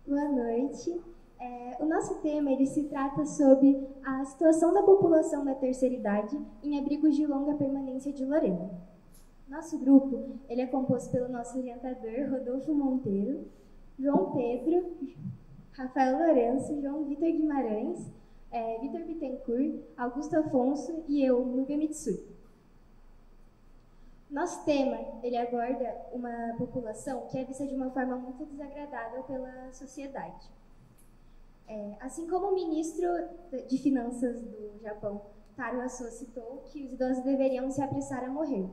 Boa noite. O nosso tema ele se trata sobre a situação da população da terceira idade em abrigos de longa permanência de Lorena. Nosso grupo ele é composto pelo nosso orientador, Rodolfo Monteiro, João Pedro, Rafael Lourenço, João Vitor Guimarães, Vitor Bittencourt, Augusto Afonso e eu, Nubia Mitsui. Nosso tema, ele aborda uma população que é vista de uma forma muito desagradável pela sociedade. Assim como o ministro de Finanças do Japão, Taro Aso, citou que os idosos deveriam se apressar a morrer.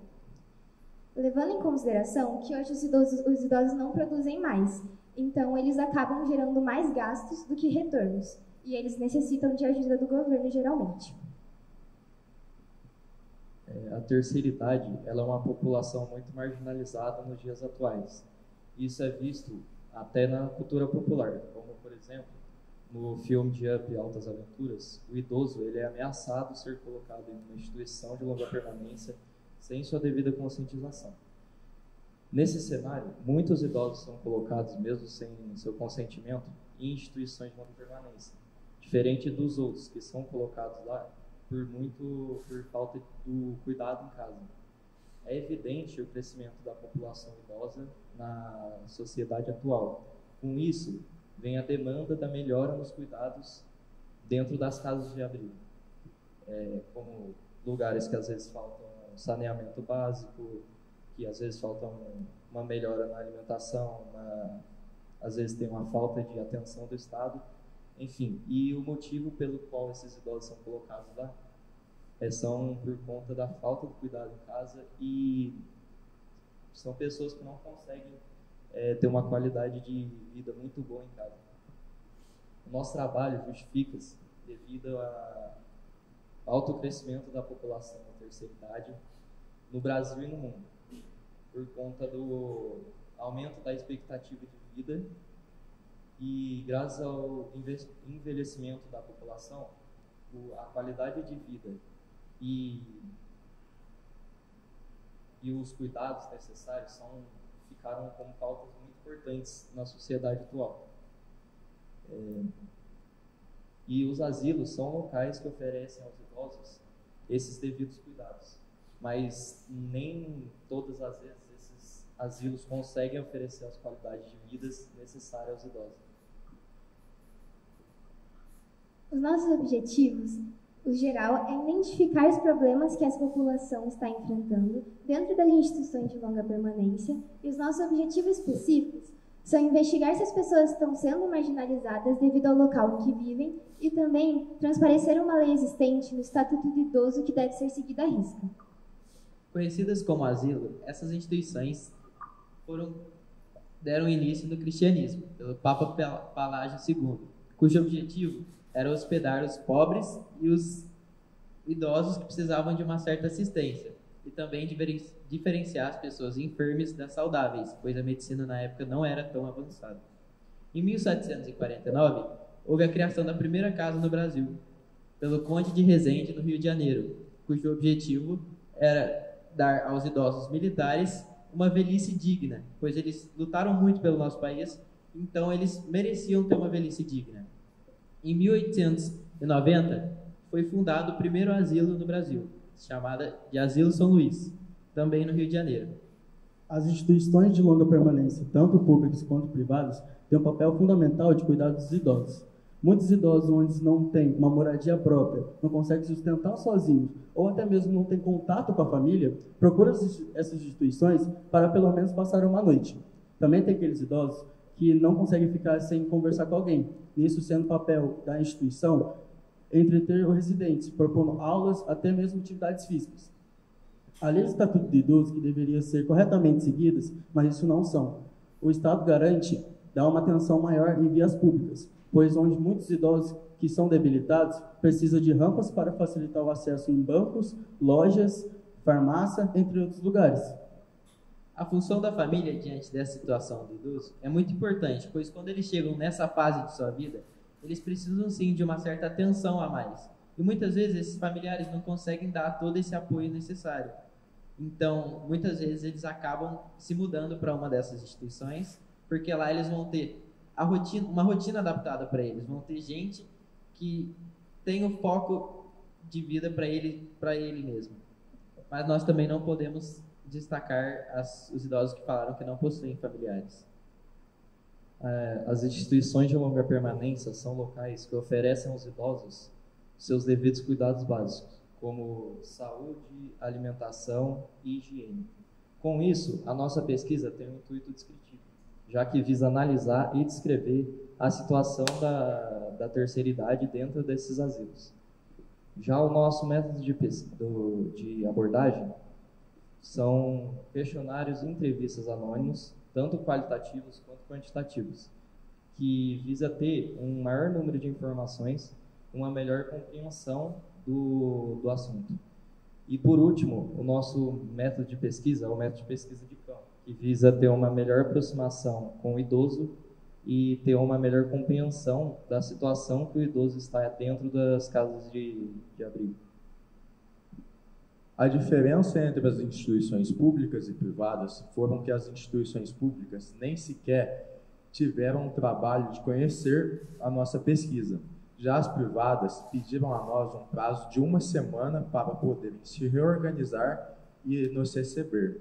Levando em consideração que hoje os idosos não produzem mais, então eles acabam gerando mais gastos do que retornos, e eles necessitam de ajuda do governo geralmente. A terceira idade ela é uma população muito marginalizada nos dias atuais. Isso é visto até na cultura popular, como, por exemplo, no filme de Up, Altas Aventuras, o idoso ele é ameaçado ser colocado em uma instituição de longa permanência sem sua devida conscientização. Nesse cenário, muitos idosos são colocados, mesmo sem seu consentimento, em instituições de longa permanência, diferente dos outros que são colocados lá por falta do cuidado em casa. É evidente o crescimento da população idosa na sociedade atual. Com isso, vem a demanda da melhora nos cuidados dentro das casas de abrigo, como lugares que às vezes faltam saneamento básico, que às vezes faltam uma melhora na alimentação, às vezes tem uma falta de atenção do Estado, enfim. E o motivo pelo qual esses idosos são colocados lá são por conta da falta de cuidado em casa, e são pessoas que não conseguem ter uma qualidade de vida muito boa em casa. O nosso trabalho justifica-se devido ao alto crescimento da população da terceira idade no Brasil e no mundo, por conta do aumento da expectativa de vida, e graças ao envelhecimento da população, a qualidade de vida e os cuidados necessários ficaram como pautas muito importantes na sociedade atual. E os asilos são locais que oferecem aos idosos esses devidos cuidados, mas nem todas as vezes esses asilos conseguem oferecer as qualidades de vida necessárias aos idosos. Os nossos objetivos, o geral, é identificar os problemas que essa população está enfrentando dentro das instituições de longa permanência, e os nossos objetivos específicos são investigar se as pessoas estão sendo marginalizadas devido ao local em que vivem, e também transparecer uma lei existente no Estatuto do Idoso que deve ser seguida à risca. Conhecidas como asilo, essas instituições deram início no cristianismo, pelo Papa Palágio II, cujo objetivo era hospedar os pobres e os idosos que precisavam de uma certa assistência, e também diferenciar as pessoas enfermas das saudáveis, pois a medicina na época não era tão avançada. Em 1749, houve a criação da primeira casa no Brasil, pelo Conde de Resende, no Rio de Janeiro, cujo objetivo era dar aos idosos militares uma velhice digna, pois eles lutaram muito pelo nosso país, então eles mereciam ter uma velhice digna. Em 1890, foi fundado o primeiro asilo no Brasil, chamado de Asilo São Luís, também no Rio de Janeiro. As instituições de longa permanência, tanto públicas quanto privadas, têm um papel fundamental de cuidar dos idosos. Muitos idosos, onde não têm uma moradia própria, não conseguem sustentar sozinhos, ou até mesmo não têm contato com a família, procuram essas instituições para pelo menos passar uma noite. Também tem aqueles idosos que não conseguem ficar sem conversar com alguém. Nisso sendo papel da instituição entreter os residentes, propondo aulas, até mesmo atividades físicas. A lei do Estatuto do Idoso, que deveria ser corretamente seguidas, mas isso não são. O Estado garante dar uma atenção maior em vias públicas, pois onde muitos idosos que são debilitados precisam de rampas para facilitar o acesso em bancos, lojas, farmácia, entre outros lugares. A função da família diante dessa situação do idoso é muito importante, pois quando eles chegam nessa fase de sua vida, eles precisam sim de uma certa atenção a mais. E muitas vezes esses familiares não conseguem dar todo esse apoio necessário. Então, muitas vezes eles acabam se mudando para uma dessas instituições, porque lá eles vão ter uma rotina adaptada para eles. Vão ter gente que tem o foco de vida para ele mesmo. Mas nós também não podemos destacar os idosos que falaram que não possuem familiares. As instituições de longa permanência são locais que oferecem aos idosos seus devidos cuidados básicos, como saúde, alimentação e higiene. Com isso, a nossa pesquisa tem um intuito descritivo, já que visa analisar e descrever a situação da terceira idade dentro desses asilos. Já o nosso método de abordagem são questionários e entrevistas anônimos, tanto qualitativos quanto quantitativos, que visa ter um maior número de informações, uma melhor compreensão do assunto. E, por último, o nosso método de pesquisa é o método de pesquisa de campo, que visa ter uma melhor aproximação com o idoso e ter uma melhor compreensão da situação que o idoso está dentro das casas de abrigo. A diferença entre as instituições públicas e privadas foram que as instituições públicas nem sequer tiveram o trabalho de conhecer a nossa pesquisa. Já as privadas pediram a nós um prazo de 1 semana para poderem se reorganizar e nos receber.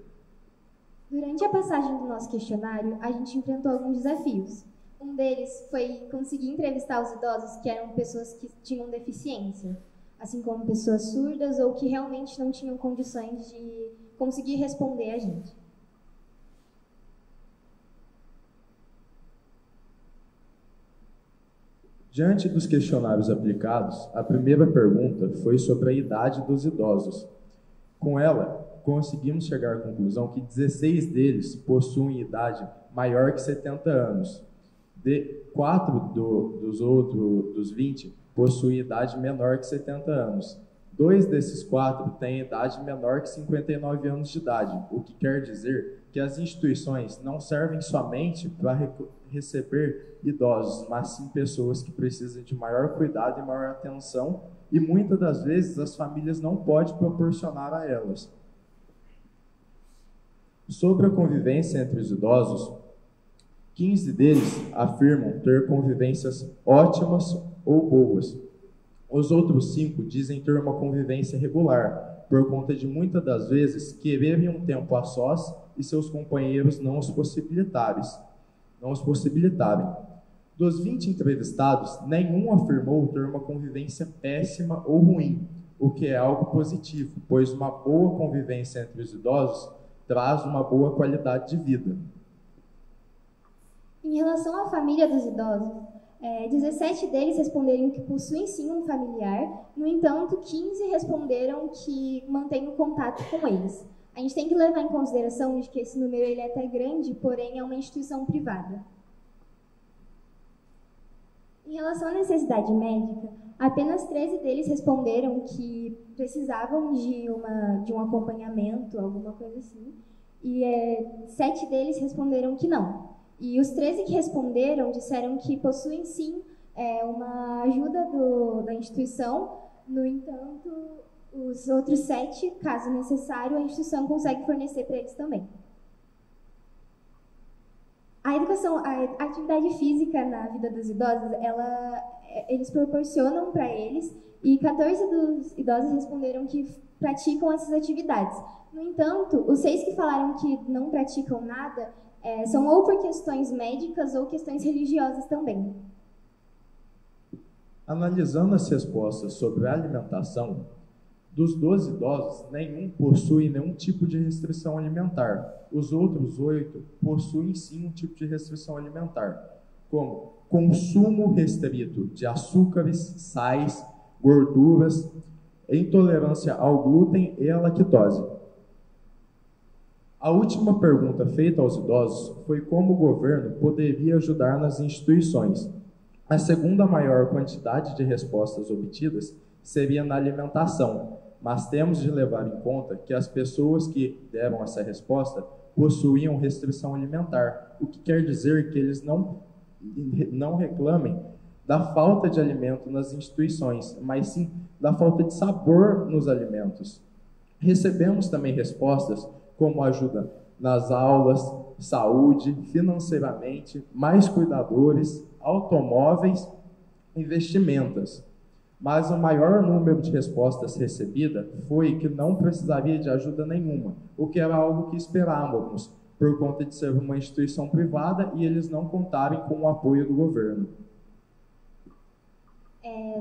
Durante a passagem do nosso questionário, a gente enfrentou alguns desafios. Um deles foi conseguir entrevistar os idosos que eram pessoas que tinham deficiência, assim como pessoas surdas ou que realmente não tinham condições de conseguir responder a gente. Diante dos questionários aplicados, a primeira pergunta foi sobre a idade dos idosos. Com ela, conseguimos chegar à conclusão que 16 deles possuem idade maior que 70 anos. 4 dos 20 possuem idade menor que 70 anos. 2 desses 4 têm idade menor que 59 anos de idade, o que quer dizer que as instituições não servem somente para receber idosos, mas sim pessoas que precisam de maior cuidado e maior atenção, e muitas das vezes as famílias não podem proporcionar a elas. Sobre a convivência entre os idosos, 15 deles afirmam ter convivências ótimas ou boas. Os outros 5 dizem ter uma convivência regular, por conta de muitas das vezes quererem um tempo a sós e seus companheiros não os possibilitarem. Dos 20 entrevistados, nenhum afirmou ter uma convivência péssima ou ruim, o que é algo positivo, pois uma boa convivência entre os idosos traz uma boa qualidade de vida. Em relação à família dos idosos, 17 deles responderam que possuem sim um familiar, no entanto, 15 responderam que mantêm o contato com eles. A gente tem que levar em consideração de que esse número ele é até grande, porém é uma instituição privada. Em relação à necessidade médica, apenas 13 deles responderam que precisavam de um acompanhamento, alguma coisa assim, e 7 deles responderam que não. E os 13 que responderam disseram que possuem sim uma ajuda da instituição, no entanto, os outros 7, caso necessário, a instituição consegue fornecer para eles também. A atividade física na vida dos idosos, eles proporcionam para eles, e 14 dos idosos responderam que praticam essas atividades. No entanto, os 6 que falaram que não praticam nada são ou por questões médicas ou questões religiosas também. Analisando as respostas sobre a alimentação, dos 12 idosos, nenhum possui nenhum tipo de restrição alimentar. Os outros 8 possuem sim um tipo de restrição alimentar, como consumo restrito de açúcares, sais, gorduras, intolerância ao glúten e à lactose. A última pergunta feita aos idosos foi como o governo poderia ajudar nas instituições. A segunda maior quantidade de respostas obtidas seria na alimentação, mas temos de levar em conta que as pessoas que deram essa resposta possuíam restrição alimentar, o que quer dizer que eles não reclamem da falta de alimento nas instituições, mas sim da falta de sabor nos alimentos. Recebemos também respostas como ajuda nas aulas, saúde, financeiramente, mais cuidadores, automóveis e vestimentas. Mas o maior número de respostas recebidas foi que não precisaria de ajuda nenhuma, o que era algo que esperávamos, por conta de ser uma instituição privada e eles não contarem com o apoio do governo.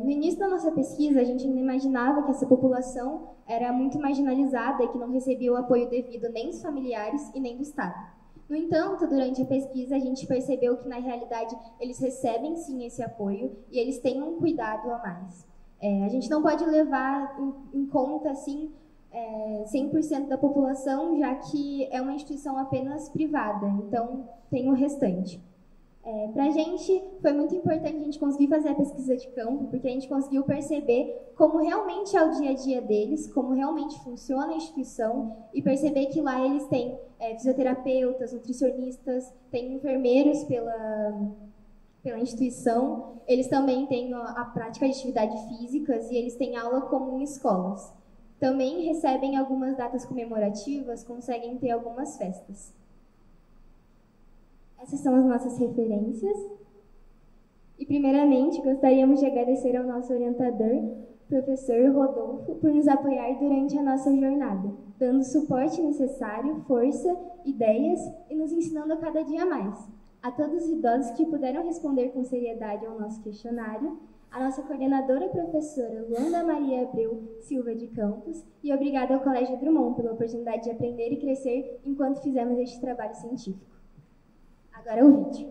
No início da nossa pesquisa, a gente ainda imaginava que essa população era muito marginalizada e que não recebia o apoio devido nem dos familiares e nem do Estado. No entanto, durante a pesquisa, a gente percebeu que, na realidade, eles recebem sim esse apoio e eles têm um cuidado a mais. A gente não pode levar em conta, assim, 100% da população, já que é uma instituição apenas privada, então tem o restante. Para a gente, foi muito importante a gente conseguir fazer a pesquisa de campo, porque a gente conseguiu perceber como realmente é o dia a dia deles, como realmente funciona a instituição, e perceber que lá eles têm fisioterapeutas, nutricionistas, têm enfermeiros pela instituição, eles também têm a prática de atividades físicas e eles têm aula comum em escolas. Também recebem algumas datas comemorativas, conseguem ter algumas festas. Essas são as nossas referências. E, primeiramente, gostaríamos de agradecer ao nosso orientador, professor Rodolfo, por nos apoiar durante a nossa jornada, dando o suporte necessário, força, ideias e nos ensinando a cada dia mais. A todos os idosos que puderam responder com seriedade ao nosso questionário, a nossa coordenadora professora Luanda Maria Abreu Silva de Campos, e obrigada ao Colégio Drummond pela oportunidade de aprender e crescer enquanto fizemos este trabalho científico. Agora é o vídeo.